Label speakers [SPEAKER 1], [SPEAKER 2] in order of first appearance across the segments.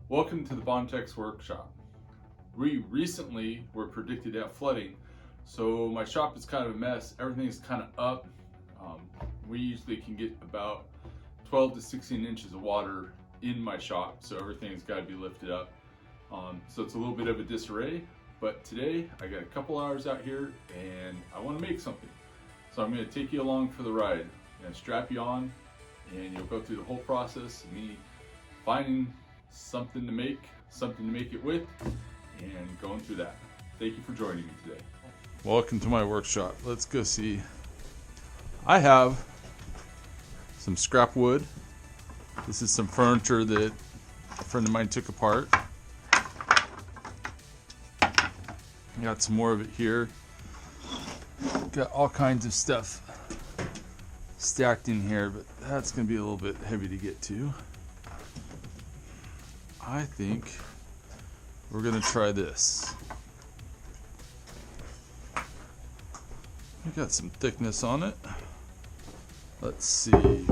[SPEAKER 1] Welcome to the Bontex workshop. We recently were predicted to have flooding, so my shop is kind of a mess. Everything's kind of up. We usually can get about 12 to 16 inches of water in my shop, so everything's got to be lifted up. So it's a little bit of a disarray, but today I got a couple hours out here and I want to make something. So I'm going to take you along for the ride. I'm going to strap you on and you'll go through the whole process of me finding something to make it with, and going through that. Thank you for joining me today. Welcome to my workshop. Let's go see. I have some scrap wood. This is some furniture that a friend of mine took apart. Got some more of it here. Got all kinds of stuff stacked in here, but that's gonna be a little bit heavy to get to. I think we're gonna try this. We got some thickness on it. Let's see.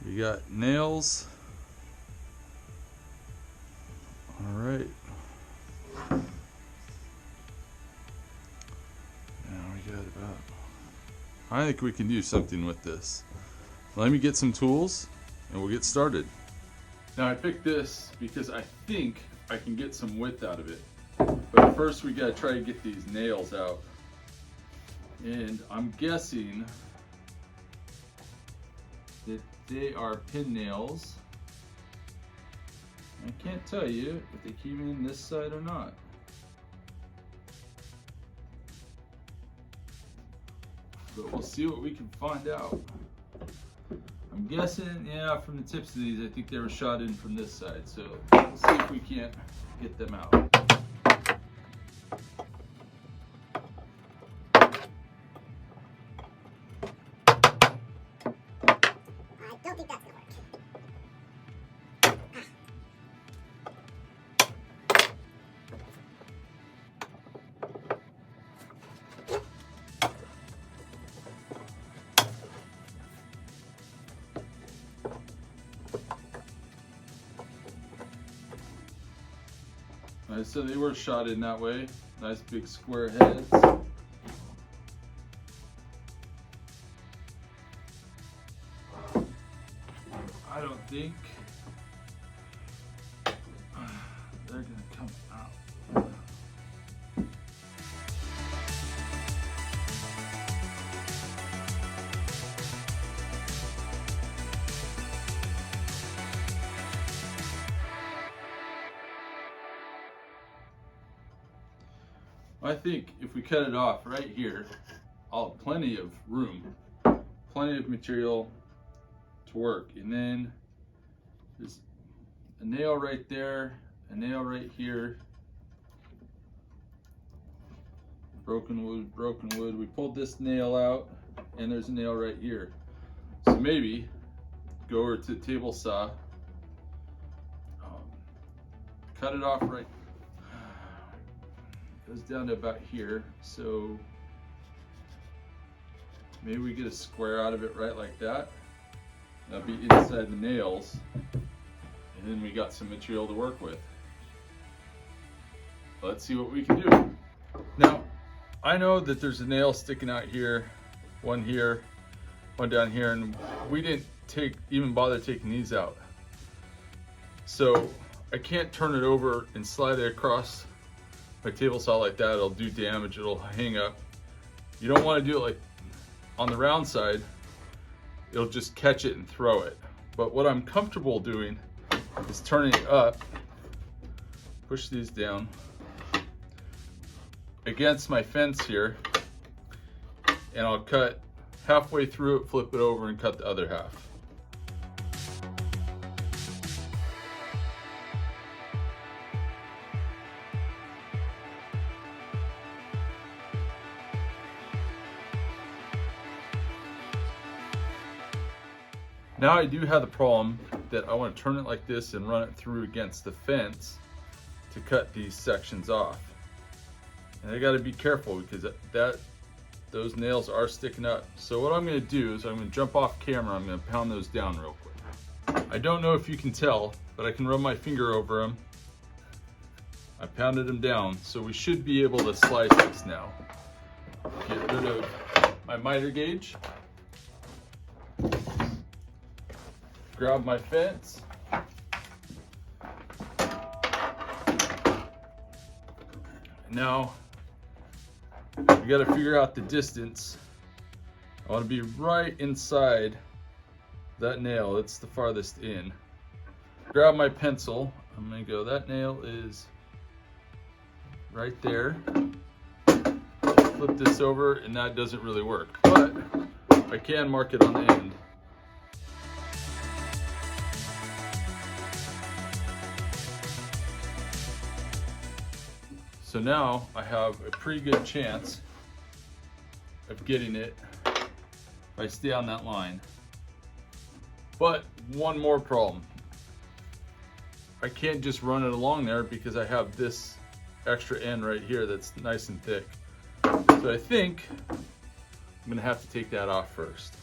[SPEAKER 1] We got nails. All right. Now we got about. I think we can do something with this. Let me get some tools and we'll get started. Now I picked this because I think I can get some width out of it. But first we gotta try to get these nails out. And I'm guessing that they are pin nails. I can't tell you if they came in this side or not. But we'll see what we can find out. I'm guessing, yeah, from the tips of these, I think they were shot in from this side. So let's see if we can't get them out.
[SPEAKER 2] I don't think that's gonna work.
[SPEAKER 1] So they were shot in that way. Nice big square heads. I don't think they're gonna come out. I think if we cut it off right here, I'll have plenty of room, plenty of material to work. And then there's a nail right there, a nail right here. Broken wood, broken wood. We pulled this nail out and there's a nail right here. So maybe go over to the table saw, cut it off right. Goes down to about here, so maybe we get a square out of it right like that. That'll be inside the nails, and then we got some material to work with. Let's see what we can do. Now, I know that there's a nail sticking out here, one down here, and we didn't even bother taking these out. So I can't turn it over and slide it across my table saw like that. It'll do damage, it'll hang up. You don't want to do it like on the round side. It'll just catch it and throw it. But what I'm comfortable doing is turning it up, push these down against my fence here, and I'll cut halfway through it, flip it over, and cut the other half. Now I do have the problem that I want to turn it like this and run it through against the fence to cut these sections off. And I got to be careful because those nails are sticking up. So what I'm going to do is I'm going to jump off camera. I'm going to pound those down real quick. I don't know if you can tell, but I can run my finger over them. I pounded them down, so we should be able to slice this now. Get rid of my miter gauge. Grab my fence. Now, we gotta figure out the distance. I wanna be right inside that nail. It's the farthest in. Grab my pencil. I'm gonna go, that nail is right there. Flip this over, and that doesn't really work, but I can mark it on the end. So now I have a pretty good chance of getting it if I stay on that line. But one more problem. I can't just run it along there because I have this extra end right here that's nice and thick. So I think I'm gonna have to take that off first.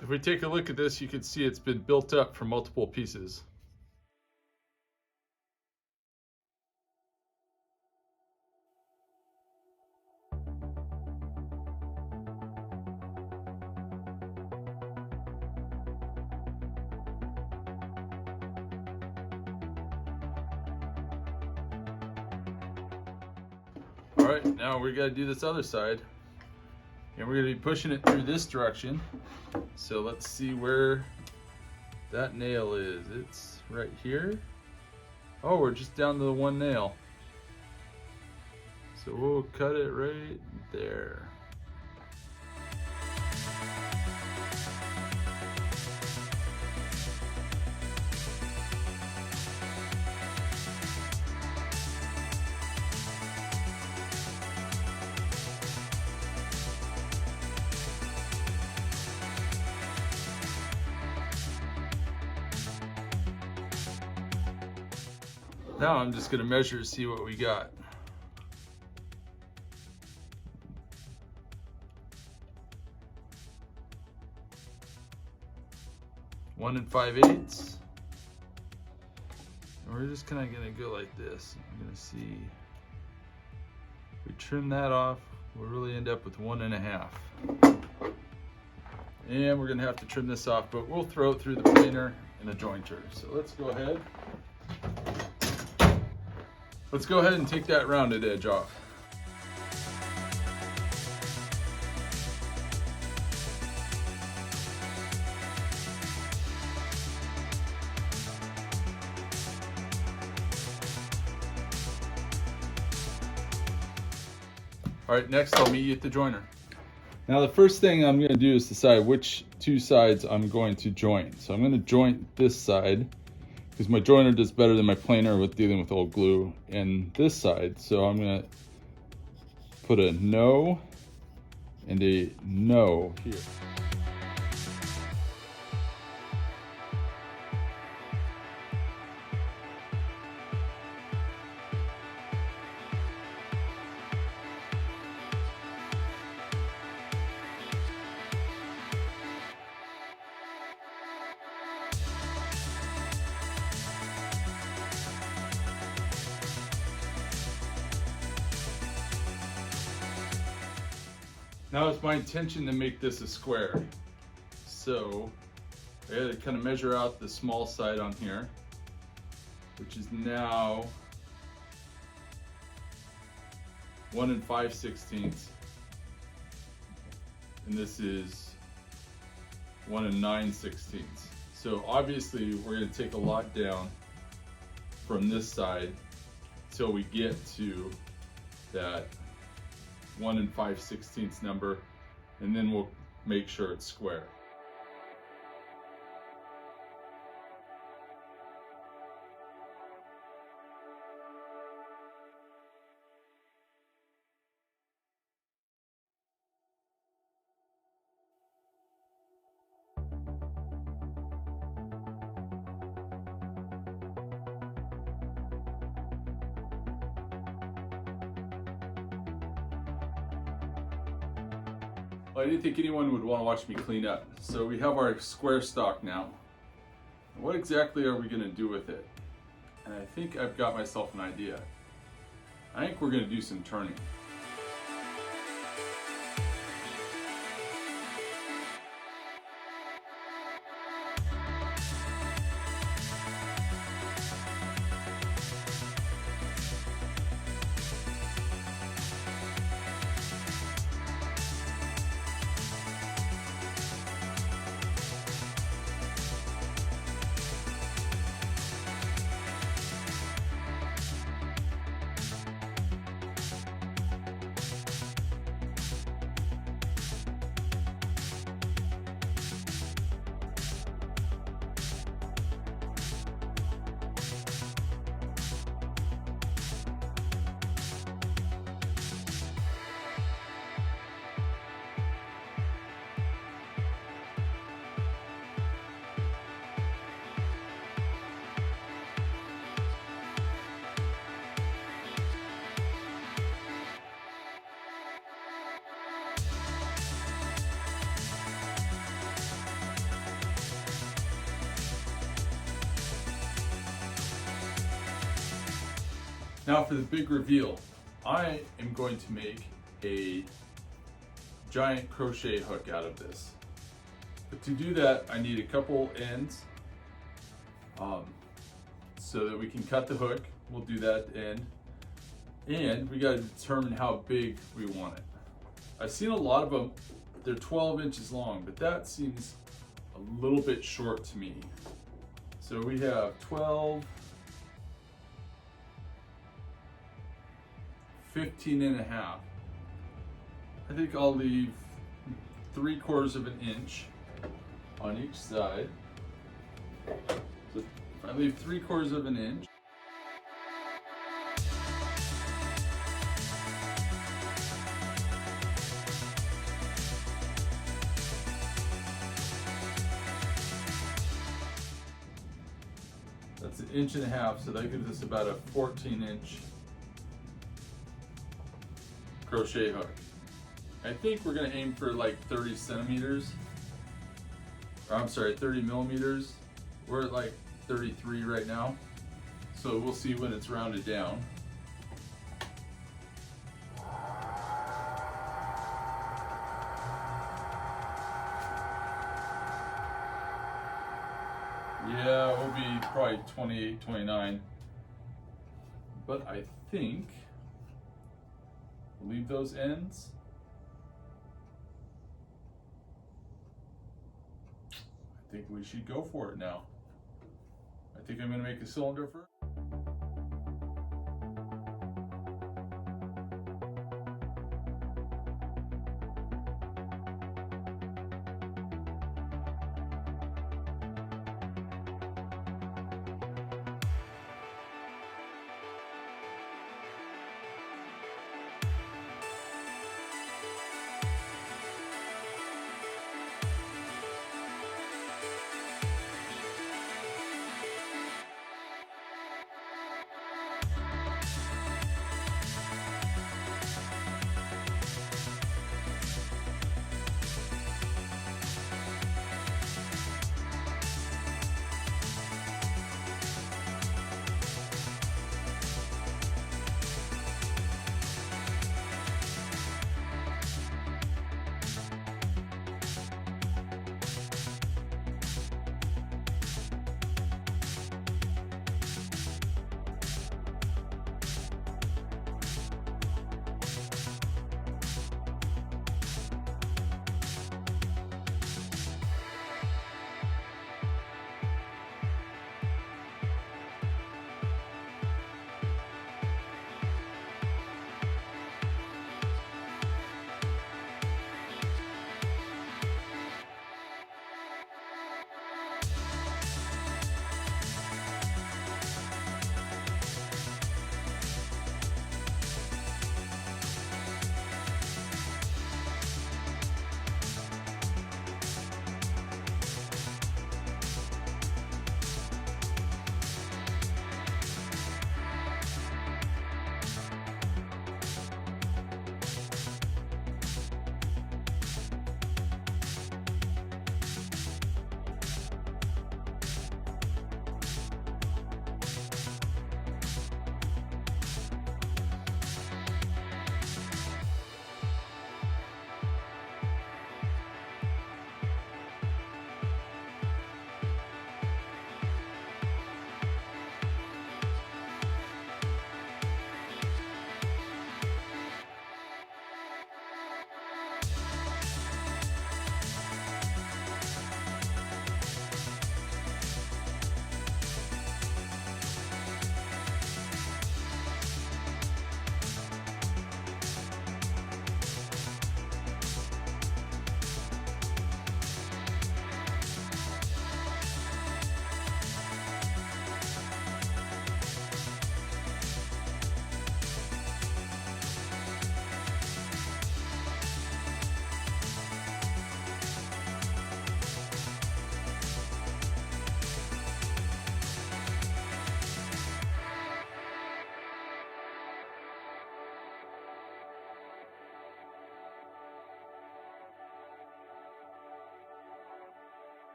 [SPEAKER 1] If we take a look at this, you can see it's been built up from multiple pieces. All right, now we gotta do this other side. And we're gonna be pushing it through this direction. So let's see where that nail is. It's right here. Oh, we're just down to the one nail. So we'll cut it right there. Now I'm just gonna measure to see what we got. One and 5/8. And we're just kinda gonna go like this. I'm gonna see. If we trim that off, we'll really end up with 1 1/2. And we're gonna have to trim this off, but we'll throw it through the planer and the jointer. So let's go ahead. Let's go ahead and take that rounded edge off. All right, next I'll meet you at the joiner. Now the first thing I'm gonna do is decide which two sides I'm going to joint. So I'm gonna joint this side because my joiner does better than my planer with dealing with old glue and this side. So I'm gonna put a no and a no here. Now it's my intention to make this a square. So I gotta kind of measure out the small side on here, which is now 1 5/16. And this is 1 9/16. So obviously we're gonna take a lot down from this side till we get to that 1 5/16 number, and then we'll make sure it's square. Well, I didn't think anyone would want to watch me clean up. So we have our square stock now. What exactly are we going to do with it? And I think I've got myself an idea. I think we're going to do some turning. Now for the big reveal, I am going to make a giant crochet hook out of this. But to do that, I need a couple ends so that we can cut the hook. We'll do that at the end. And we got to determine how big we want it. I've seen a lot of them, they're 12 inches long, but that seems a little bit short to me. So we have 12, 15 and a half. I think I'll leave 3/4 of an inch on each side. So if I leave 3/4 of an inch, that's 1.5 inches, so that gives us about a 14-inch crochet hook. I think we're gonna aim for like 30 centimeters. Or I'm sorry, 30 millimeters. We're at like 33 right now. So we'll see when it's rounded down. Yeah, it will be probably 28, 29. But I think leave those ends. I think we should go for it now. I think I'm going to make a cylinder first.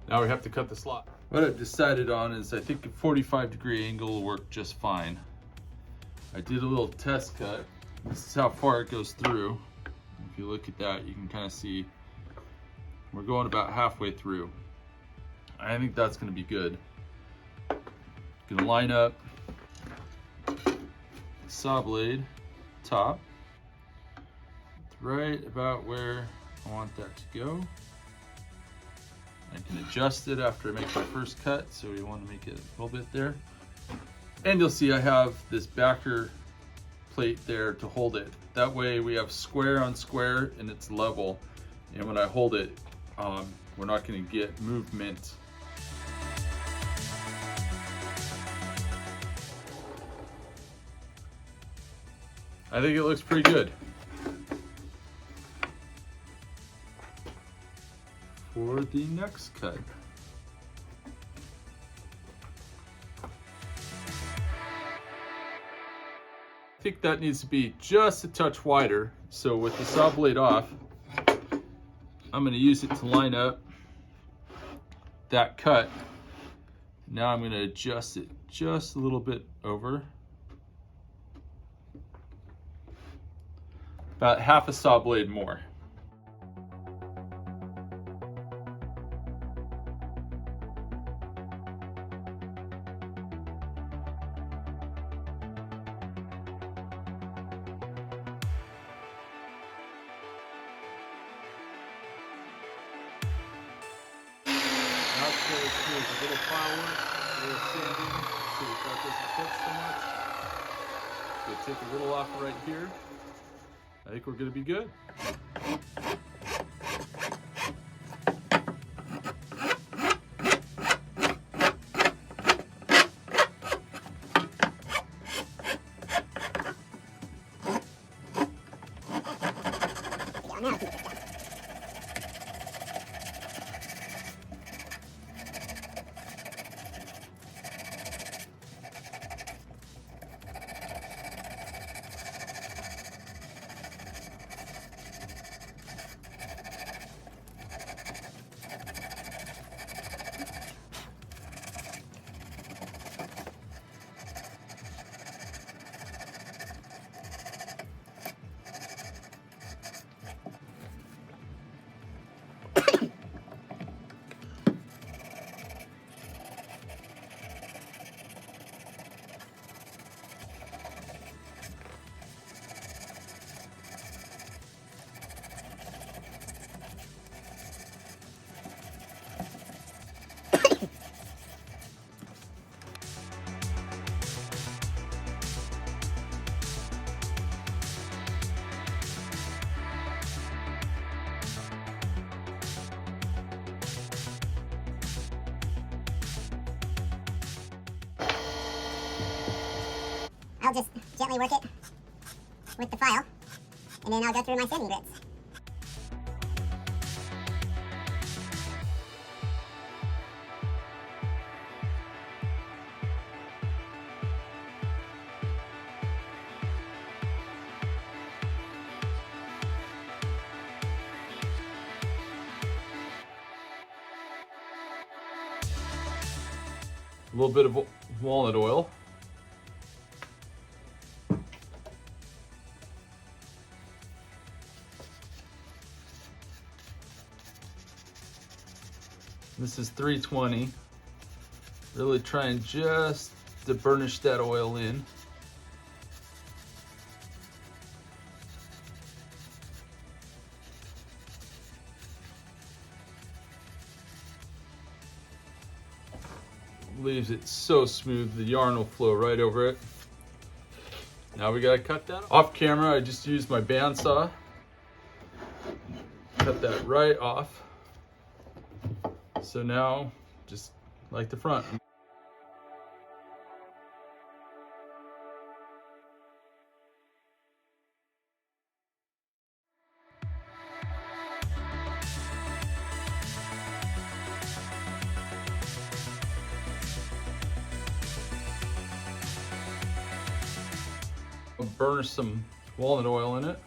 [SPEAKER 1] Now we have to cut the slot. What I've decided on is I think a 45-degree angle will work just fine. I did a little test cut. This is how far it goes through. If you look at that, you can kind of see we're going about halfway through. I think that's going to be good. Gonna line up the saw blade top. It's right about where I want that to go. I can adjust it after I make my first cut, so we want to make it a little bit there. And you'll see I have this backer plate there to hold it. That way we have square on square and it's level. And when I hold it, we're not going to get movement. I think it looks pretty good. For the next cut. I think that needs to be just a touch wider. So with the saw blade off, I'm going to use it to line up that cut. Now I'm going to adjust it just a little bit over. About half a saw blade more. Now it's going to use a little file work, a little sanding, so that doesn't catch so much. We'll take a little off right here. I think we're going to be good.
[SPEAKER 2] Yeah, now I can get this done. I'll just gently work it with the file, and then I'll go through my sanding grits.
[SPEAKER 1] A little bit of walnut oil. This is 320. Really trying just to burnish that oil in. Leaves it so smooth, the yarn will flow right over it. Now we gotta cut that off camera. I just used my bandsaw. Cut that right off. So now, just like the front. I'll burnish some walnut oil in it.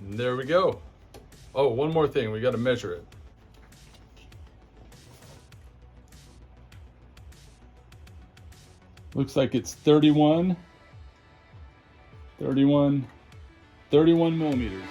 [SPEAKER 1] And there we go. Oh, one more thing, we got to measure it. Looks like it's 31 millimeters.